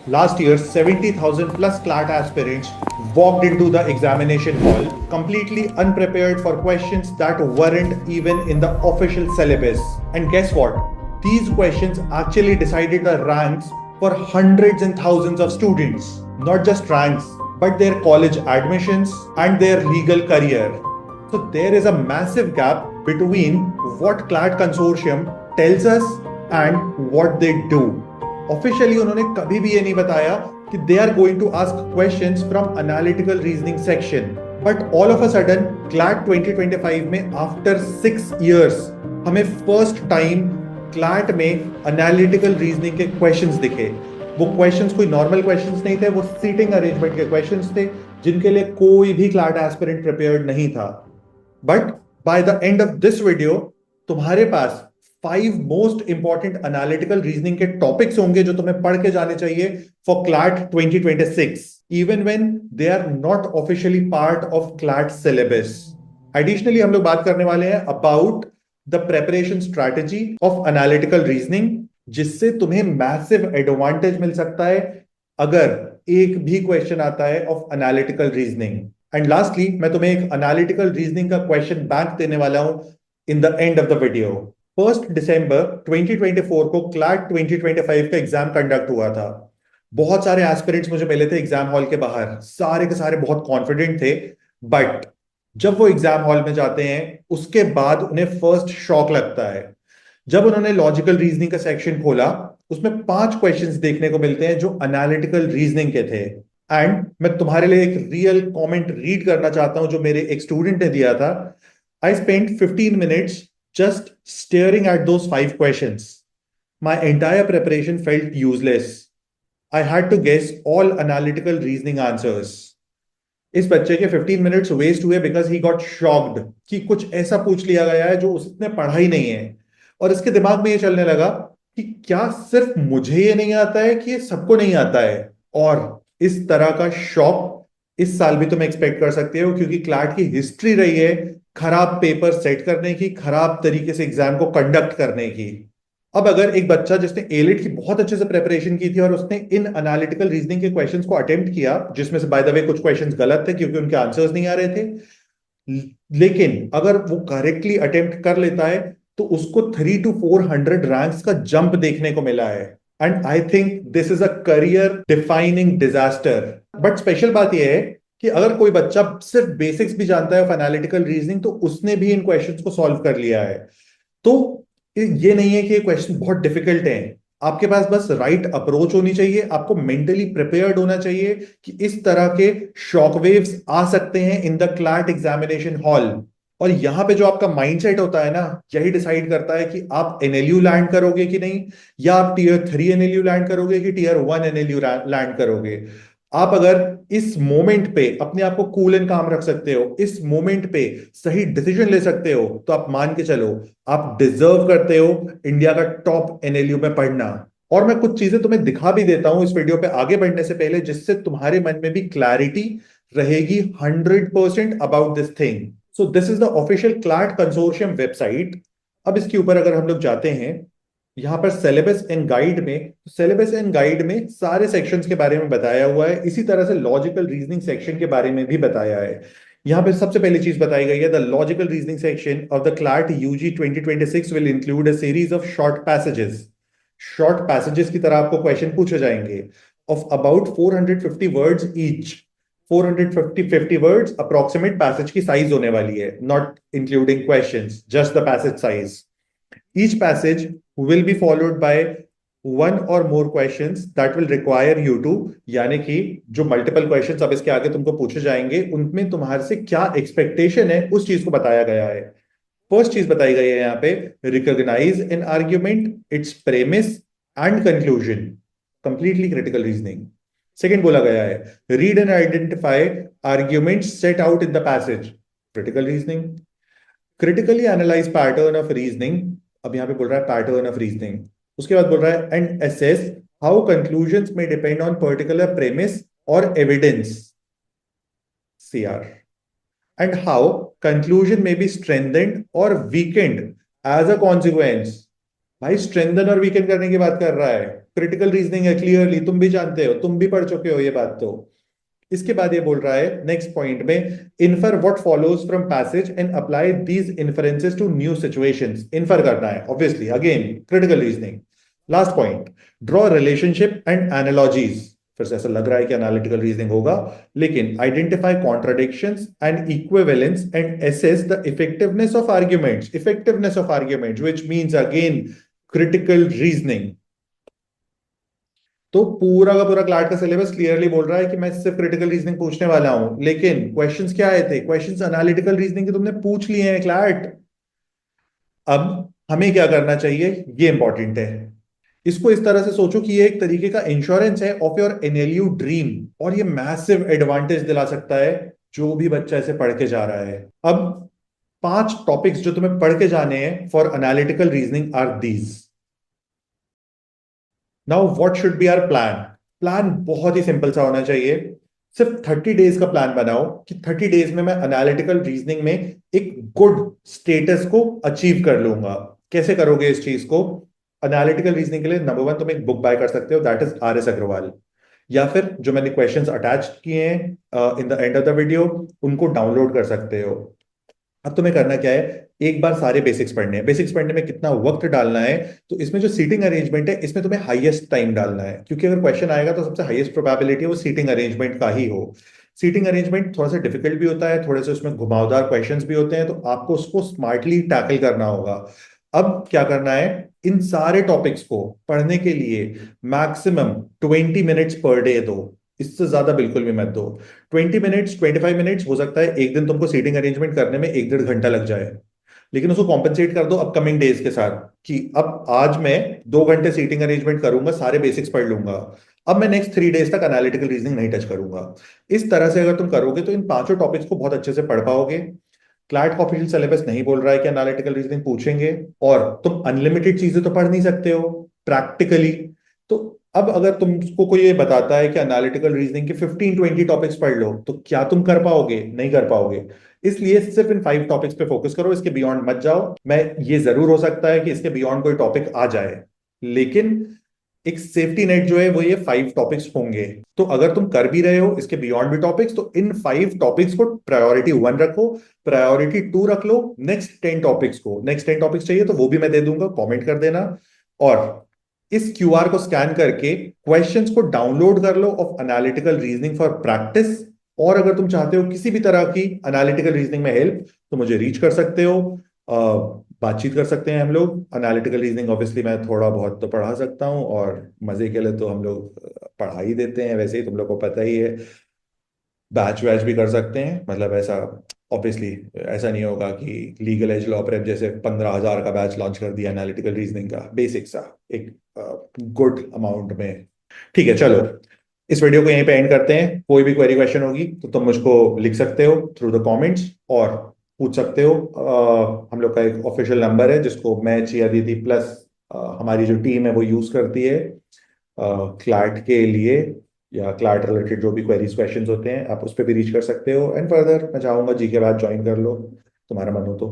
Last year, 70,000 plus CLAT aspirants walked into the examination hall completely unprepared for questions that weren't even in the official syllabus. And guess what? These questions actually decided the ranks for hundreds and thousands of students. Not just ranks, but their college admissions and their legal career. So there is a massive gap between what CLAT consortium tells us and what they do. Officially उन्होंने कभी भी ये नहीं बताया कि they are going to ask questions from analytical reasoning section, but all of a sudden CLAT 2025 में after 6 years हमें first time CLAT में एनालिटिकल रीजनिंग के क्वेश्चंस दिखे। वो क्वेश्चंस कोई नॉर्मल क्वेश्चंस नहीं थे, वो सीटिंग अरेंजमेंट के क्वेश्चंस थे जिनके लिए कोई भी क्लैट एस्पिरेंट प्रिपेयर्ड नहीं था। But by the end of this video तुम्हारे पास 5 मोस्ट इंपॉर्टेंट एनालिटिकल रीजनिंग के टॉपिक्स होंगे जो तुम्हें पढ़ के जाने चाहिए for CLAT 2026 even when they are not officially part of CLAT syllabus. Additionally हम लोग बात करने वाले हैं about the preparation strategy of analytical reasoning, जिससे तुम्हें मैसिव एडवांटेज मिल सकता है अगर एक भी क्वेश्चन आता है of analytical reasoning. And lastly मैं तुम्हें एक एनालिटिकल रीजनिंग का क्वेश्चन बैंक देने वाला हूं इन the end of the video. 1 दिसंबर 2024 को क्लैट 2025 का एग्जाम कंडक्ट हुआ था। बहुत सारे एस्पिरेंट्स मुझे मिले थे एग्जाम हॉल के बाहर, सारे के सारे बहुत कॉन्फिडेंट थे। बट जब वो एग्जाम हॉल में जाते हैं उसके बाद उन्हें फर्स्ट शॉक लगता है जब उन्होंने लॉजिकल रीजनिंग का सेक्शन खोला। उसमें 5 क्वेश्चंस देखने को मिलते हैं जो एनालिटिकल रीजनिंग के थे। एंड मैं तुम्हारे लिए एक रियल कमेंट रीड करना चाहता हूं जो मेरे एक स्टूडेंट ने दिया था। I spent 15 minutes just staring at those 5 questions. My entire preparation felt useless. I had to guess all analytical reasoning answers. इस बच्चे के 15 मिनट्स वेस्ट हुए बिकॉज ही गॉट शॉक्ड कि कुछ ऐसा पूछ लिया गया है जो उसने पढ़ा ही नहीं है। और इसके दिमाग में ये चलने लगा कि क्या सिर्फ मुझे ये नहीं आता है कि ये सबको नहीं आता है। और इस तरह का शॉक इस साल भी तुम एक्सपेक्ट कर सकते हो, क्योंकि क्लैट की हिस्ट्री रही है खराब पेपर सेट करने की, खराब तरीके से एग्जाम को कंडक्ट करने की। अब अगर एक बच्चा जिसने एलिट की बहुत अच्छे से प्रिपरेशन की थी और उसने इन एनालिटिकल रीजनिंग के क्वेश्चंस को अटेम्प्ट किया, जिसमें से बाय द वे कुछ क्वेश्चंस गलत थे क्योंकि उनके आंसर्स नहीं आ रहे थे, लेकिन अगर वो करेक्टली अटेम्प्ट कर लेता है तो उसको 300 to 400 रैंक्स का जंप देखने को मिला है। And I think this is a career defining disaster. But special बात यह है कि अगर कोई बच्चा सिर्फ बेसिक्स भी जानता है ऑफ एनालिटिकल रीजनिंग तो उसने भी इन क्वेश्चंस को सॉल्व कर लिया है। तो ये नहीं है कि ये क्वेश्चन बहुत डिफिकल्ट है। आपके पास बस राइट अप्रोच होनी चाहिए, आपको मेंटली प्रिपेयर्ड होना चाहिए कि इस तरह के शॉकवेव्स आ सकते हैं in the CLAT examination hall. और यहां पे जो आपका माइंडसेट होता है ना, यही डिसाइड करता है कि आप एनएलयू लैंड करोगे कि नहीं, या आप टियर 3 एनएलयू लैंड करोगे कि टियर 1 एनएलयू लैंड करोगे। आप अगर इस मोमेंट पे अपने आप को कूल एंड काम रख सकते हो, इस मोमेंट पे सही डिसीजन ले सकते हो, तो आप मान के चलो आप डिजर्व करते हो इंडिया का टॉप एनएलयू में पढ़ना। और मैं कुछ चीजें तुम्हें दिखा भी देता हूं इस वीडियो पे आगे बढ़ने से पहले, जिससे तुम्हारे मन में भी क्लैरिटी रहेगी 100% about this thing. So this is the official CLAT consortium website. अब इसके ऊपर अगर हम लोग जाते हैं, यहाँ पर सिलेबस एंड गाइड में सारे सेक्शंस के बारे में बताया हुआ है। इसी तरह से लॉजिकल रीजनिंग सेक्शन के बारे में भी बताया है। यहाँ पे सबसे पहली चीज बताई गई है, the logical reasoning section of the CLAT UG 2026 will include a series of short passages. Short passages की तरह आपको क्वेश्चन पूछे जाएंगे of about 450 words each. 450 words approximate passage की साइज होने वाली है, not including questions, just the passage size. Each passage will be followed by one or more questions that will require you to, यानी कि जो multiple questions अब इसके आगे तुमको पूछे जाएंगे उनमें तुम्हारे से क्या एक्सपेक्टेशन है उस चीज को बताया गया है। फर्स्ट चीज बताई गई है यहाँ पे, recognise an argument, its premise and conclusion, completely critical reasoning. Second बोला गया है, read and identify argument set out in the passage, critical reasoning. Critically analyse pattern of reasoning, अब यहां पे बोल रहा है पैटर्न ऑफ रीजनिंग। उसके बाद बोल रहा है एंड असेस हाउ कंक्लूजंस में डिपेंड ऑन पर्टिकुलर प्रेमिस और evidence, CR, and how conclusion में बी स्ट्रेंथेंड और वीकेंड एज अ कॉन्सिक्वेंस। भाई स्ट्रेंथन और वीकेंड करने की बात कर रहा है, क्रिटिकल रीजनिंग है, क्लियरली तुम भी जानते हो, तुम भी पढ़ चुके हो ये बात। तो इसके बाद ये बोल रहा है नेक्स्ट पॉइंट में, infer what follows from passage and apply these inferences to new situations. Infer करना है obviously, again critical reasoning. Last point, draw relationship and analogies. फिर से ऐसा लग रहा है कि एनालिटिकल रीजनिंग होगा, लेकिन identify contradictions and equivalence and assess the effectiveness of arguments. Effectiveness of arguments which means again critical reasoning. तो पूरा का पूरा क्लाट का सिलेबस क्लियरली बोल रहा है कि मैं सिर्फ क्रिटिकल रीजनिंग पूछने वाला हूं, लेकिन क्वेश्चंस क्या आए थे? क्वेश्चंस एनालिटिकल रीजनिंग के तुमने पूछ लिए हैं क्लाट। अब हमें क्या करना चाहिए, ये इंपॉर्टेंट है। इसको इस तरह से सोचो कि ये एक तरीके का इंश्योरेंस है ऑफ योर एनएलयू ड्रीम, और ये मैसिव एडवांटेज दिला सकता है जो भी बच्चा इसे पढ़ के जा रहा है। अब 5 टॉपिक्स जो तुम्हें पढ़ के जाने हैं for analytical reasoning are these. Now what should be our plan? Plan बहुत ही सिंपल सा होना चाहिए। सिर्फ 30 डेज का प्लान बनाओ कि 30 डेज में मैं एनालिटिकल रीजनिंग में एक गुड स्टेटस को अचीव कर लूंगा। कैसे करोगे इस चीज को? एनालिटिकल रीजनिंग के लिए नंबर 1 तुम एक बुक बाय कर सकते हो, that is R S Agarwal. या फिर जो मैंने क्वेश्चंस अटैच किए हैं in the end of the video, उनको डाउनलोड कर सकते हो। अब तुम्हें करना क्या है, एक बार सारे बेसिक्स पढ़ने हैं। बेसिक्स पढ़ने में कितना वक्त डालना है, तो इसमें जो सीटिंग अरेंजमेंट है इसमें तुम्हें हाईएस्ट टाइम डालना है, क्योंकि अगर क्वेश्चन आएगा तो सबसे हाईएस्ट प्रोबेबिलिटी है वो सीटिंग अरेंजमेंट का ही हो। सीटिंग अरेंजमेंट थोड़ा सा डिफिकल्ट भी होता है, थोड़े से उसमें घुमावदार क्वेश्चंस भी होते हैं, तो आपको उसको स्मार्टली टैकल करना होगा। अब क्या करना है, इन सारे टॉपिक्स को पढ़ने के लिए मैक्सिमम 20 मिनट्स पर डे दो। इससे ज्यादा बिल्कुल भी मत दो। 20 मिनट्स, 25 मिनट्स, हो सकता है एक दिन तुमको सीटिंग अरेंजमेंट करने में 1-1.5 घंटा लग जाए, लेकिन उसको कॉम्पेंसेट कर दो अपकमिंग डेज के साथ कि अब आज मैं 2 घंटे सीटिंग अरेंजमेंट करूंगा, सारे बेसिक्स पढ़ लूंगा, अब मैं नेक्स्ट 3 डेज तक एनालिटिकल रीजनिंग नहीं टच करूंगा। इस तरह से अगर तुम करोगे तो इन पांचों टॉपिक्स को बहुत अच्छे से पढ़ पाओगे। क्लैट का ऑफिशियल सिलेबस नहीं बोल रहा है कि एनालिटिकल रीजनिंग पूछेंगे, और तुम अनलिमिटेड चीजें तो पढ़ नहीं सकते हो प्रैक्टिकली। तो अब अगर तुमको कोई ये बताता है कि एनालिटिकल रीजनिंग के 15-20 टॉपिक्स पढ़ लो, तो क्या तुम कर पाओगे? नहीं कर पाओगे। इसलिए सिर्फ इन 5 टॉपिक्स पे फोकस करो, इसके बियॉन्ड मत जाओ। मैं ये जरूर हो सकता है कि इसके बियॉन्ड कोई टॉपिक आ जाए, लेकिन एक सेफ्टी नेट जो है वो ये 5 टॉपिक्स होंगे। तो अगर तुम कर भी रहे हो इसके बियॉन्ड भी टॉपिक्स, तो इन 5 टॉपिक्स को प्रायोरिटी 1 रखो, प्रायोरिटी 2 रख लो नेक्स्ट 10 टॉपिक्स को। नेक्स्ट 10 टॉपिक्स चाहिए तो वो भी मैं दे दूंगा, कमेंट कर देना। और इस क्यूआर को स्कैन करके क्वेश्चंस को डाउनलोड कर लो of analytical reasoning for practice. और अगर तुम चाहते हो किसी भी तरह की एनालिटिकल रीजनिंग में हेल्प, तो मुझे रीच कर सकते हो, बातचीत कर सकते हैं हम लोग। एनालिटिकल रीजनिंग ऑब्वियसली मैं थोड़ा बहुत तो पढ़ा सकता हूँ, और मजे के लिए तो हम लोग पढ़ा ही देते हैं, वैसे ही तुम लोग को पता ही है। बैच वैच भी कर सकते हैं, मतलब ऐसा ऑब्वियसली ऐसा नहीं होगा कि लीगल एज लॉ प्रेप जैसे 15,000 का बैच लॉन्च कर दिया एनालिटिकल रीजनिंग का, बेसिक सा एक गुड अमाउंट में। ठीक है, चलो इस वीडियो को यहीं पे एंड करते हैं। कोई भी क्वेरी क्वेश्चन होगी तो तुम मुझको लिख सकते हो थ्रू द कमेंट्स, और पूछ सकते हो। हम लोग का एक ऑफिशियल नंबर है जिसको मैं, चिया दीदी प्लस हमारी जो टीम है वो यूज करती है क्लाट के लिए, या क्लाट रिलेटेड जो भी क्वेरीज क्वेश्चंस होते हैं आप उस पर भी रीच कर सकते हो। एंड फर्दर मैं चाहूंगा जी के बाद ज्वाइन कर लो, तुम्हारा मन हो तो।